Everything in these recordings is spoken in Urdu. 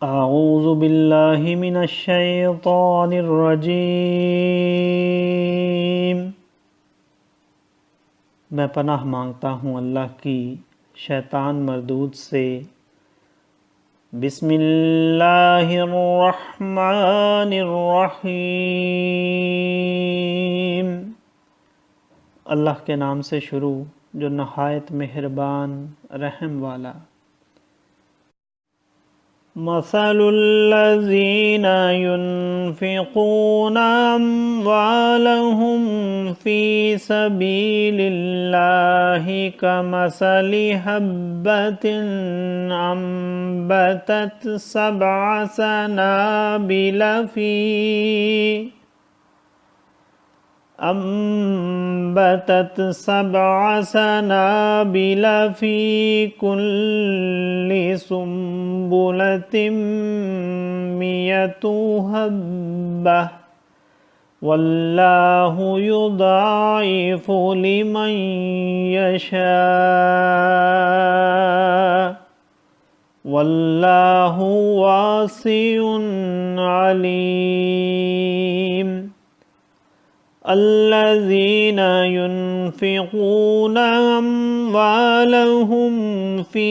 اعوذ باللہ من الشیطان الرجیم۔ میں پناہ مانگتا ہوں اللہ کی شیطان مردود سے۔ بسم اللہ الرحمن الرحیم۔ اللہ کے نام سے شروع جو نہایت مہربان رحم والا۔ مثل الذين ينفقون أموالهم في سبيل الله كمثل حبة أنبتت سبع سنابل في كل سنبلة 100 حبة والله يضاعف لمن يشاء والله واسع عليم۔ الذين ينفقون أموالهم في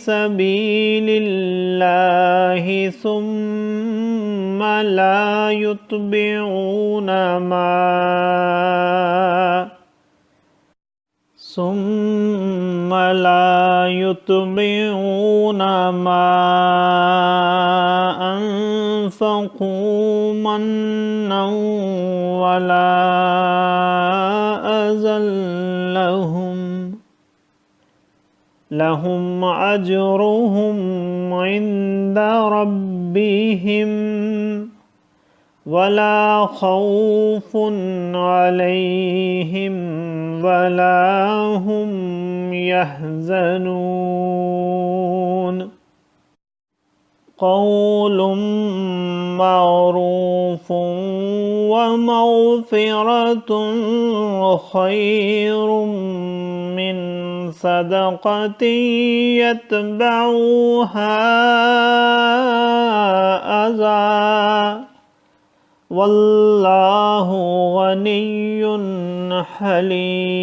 سبيل الله ثم لا يتبعون ما أنفقوا منا ولا أذى لهم أجرهم عند ربهم ولا خوف عليهم ولا هم يحزنون۔ قول معروف ومغفرة خير من صدقة يتبعها أذى والله غني حليم۔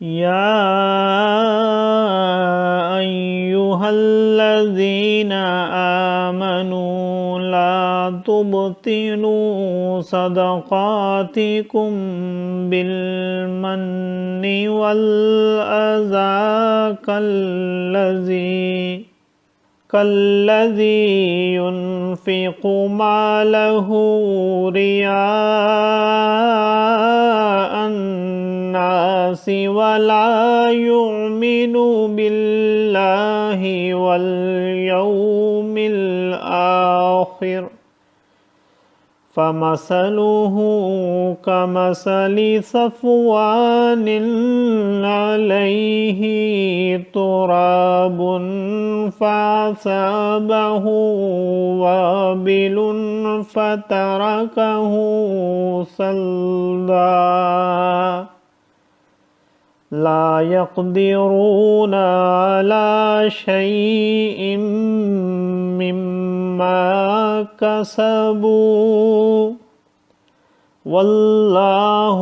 يا أيها الذين آمنوا لا تبطلوا صدقاتكم بالمن والأذى كالذي ينفق ماله رياء الناس ولا يؤمن بالله واليوم الآخر فمثله كمثل صفوان عليه تراب فأصابه وابل فتركه صلدا لا يقدرون على شيء مما كسبوا والله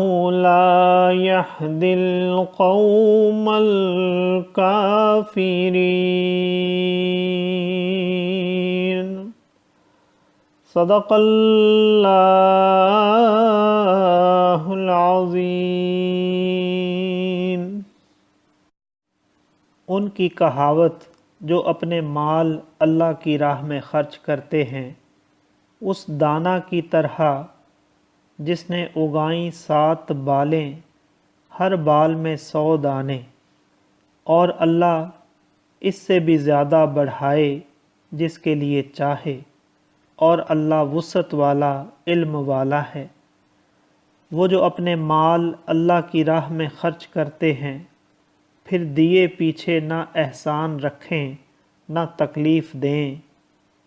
لا يهدي القوم الكافرين۔ صدق اللہ العظیم۔ ان کی کہاوت جو اپنے مال اللہ کی راہ میں خرچ کرتے ہیں اس دانہ کی طرح جس نے اگائیں 7 بالیں، ہر بال میں 100 دانے، اور اللہ اس سے بھی زیادہ بڑھائے جس کے لیے چاہے، اور اللہ وسعت والا علم والا ہے۔ وہ جو اپنے مال اللہ کی راہ میں خرچ کرتے ہیں پھر دیے پیچھے نہ احسان رکھیں نہ تکلیف دیں،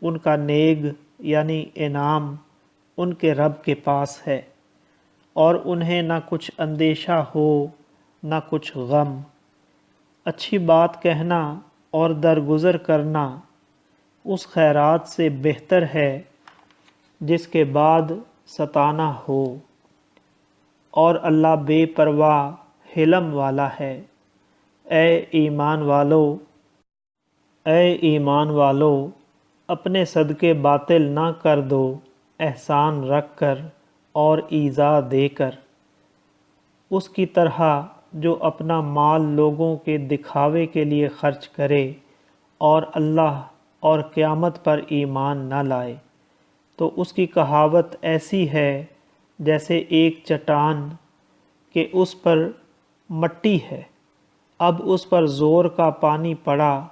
ان کا نیگ یعنی انعام ان کے رب کے پاس ہے، اور انہیں نہ کچھ اندیشہ ہو نہ کچھ غم۔ اچھی بات کہنا اور درگزر کرنا اس خیرات سے بہتر ہے جس کے بعد ستانا ہو، اور اللہ بے پرواہ حلم والا ہے۔ اے ایمان والو اپنے صدقے باطل نہ کر دو، احسان رکھ کر اور ایذا دے کر، اس کی طرح جو اپنا مال لوگوں کے دکھاوے کے لیے خرچ کرے اور اللہ اور قیامت پر ایمان نہ لائے، تو اس کی کہاوت ایسی ہے جیسے ایک چٹان کہ اس پر مٹی ہے، اب اس پر زور کا پانی پڑا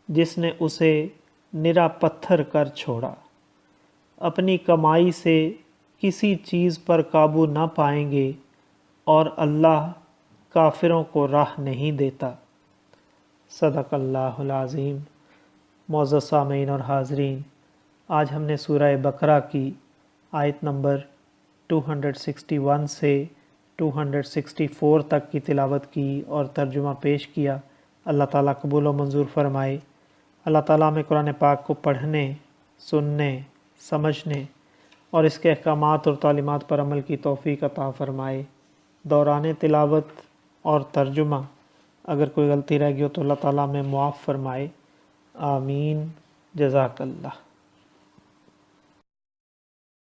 جس نے اسے نرا پتھر کر چھوڑا۔ اپنی کمائی سے کسی چیز پر قابو نہ پائیں گے اور اللہ کافروں کو راہ نہیں دیتا۔ صدق اللہ العظیم۔ معزز سامعین اور حاضرین، آج ہم نے سورہ بقرہ کی آیت نمبر 261 سے 264 تک کی تلاوت کی اور ترجمہ پیش کیا۔ اللہ تعالیٰ قبول و منظور فرمائے۔ اللہ تعالیٰ ہمیں قرآن پاک کو پڑھنے، سننے، سمجھنے اور اس کے احکامات اور تعلیمات پر عمل کی توفیق عطا فرمائے۔ دوران تلاوت اور ترجمہ اگر کوئی غلطی رہ گئی ہو تو اللہ تعالیٰ ہمیں معاف فرمائے۔ آمین۔ جزاک اللہ۔